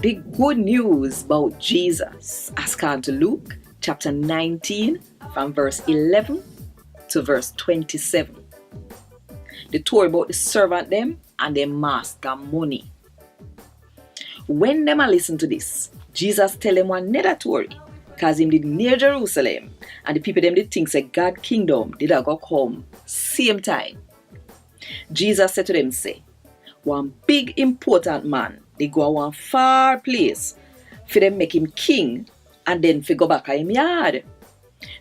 The good news about Jesus as come to Luke chapter 19 from verse 11 to verse 27. The story about the servant them and their master money. When them a listen to this, Jesus tell them one another story, cause him did near Jerusalem and the people them did think say God kingdom did a go come same time. Jesus said to them say, one big important man they go a one far place for them make him king and then fi go back a him yard.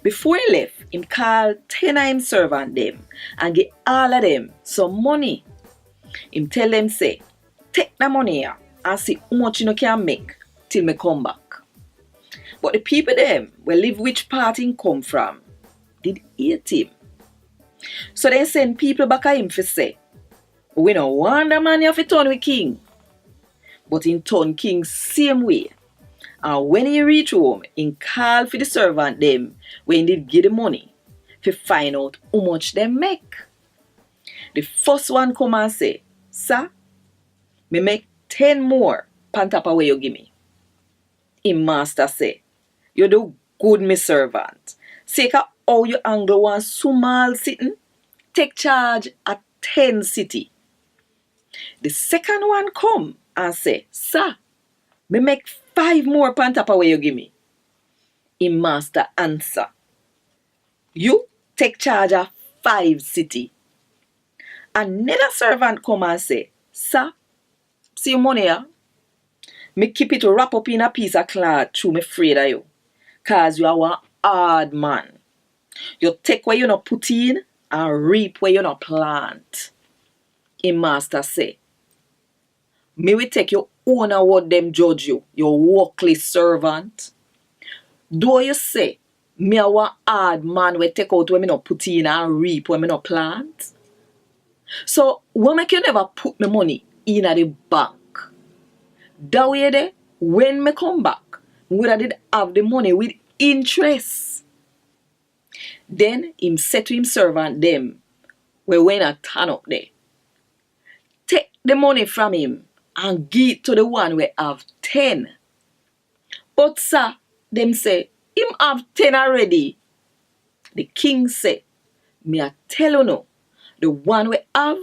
Before he left, him call 10 of him servant them and give all of them some money. Him tell them say, take the money here and see how much you can make till me come back. But the people them will live which part him come from did hate him. So they send people back at him for say, we don't want the man you fi turn with king. But in turn king same way. And when he reach home, he call for the servant them when he did give the money to find out how much they make. The first one come and say, sir, me make 10 more pan top of what you give me. Him master say, you do good, me servant. Say how you angle one small sitting, take charge at 10 city. The second one come and say, sir, me make 5 more pan top of what you give me. Him master answer, you take charge of 5 city. Another servant come and say, sir, see your money here? Me keep it wrap up in a piece of cloth through me afraid of you. Cause you are one hard man. You take where you not put in and reap where you not plant. Him master say, me will take your own award them judge you, your workless servant. Though you say, me a one hard man will take out where me not put in and reap where me not plant. So, what make you never put my money in at the bank? That way there, when me come back, would I did have the money with interest. Then him said to him servant them, we when I turn up there, take the money from him and give it to the one we have 10. But sir, them say, him have 10 already. The king say, me I tell you no, the one we have,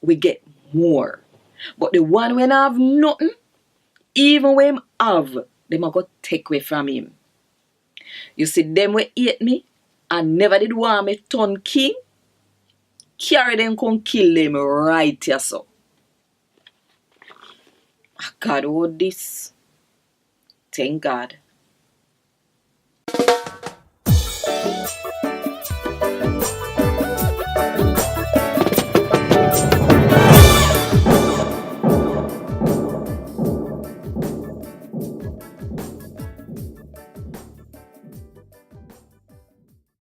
we get more. But the one we have nothing, even when him have, them are going to take away from him. You see, them we hate me and never did want me turn king, carry them come kill them right here so. God, oh this. Thank God.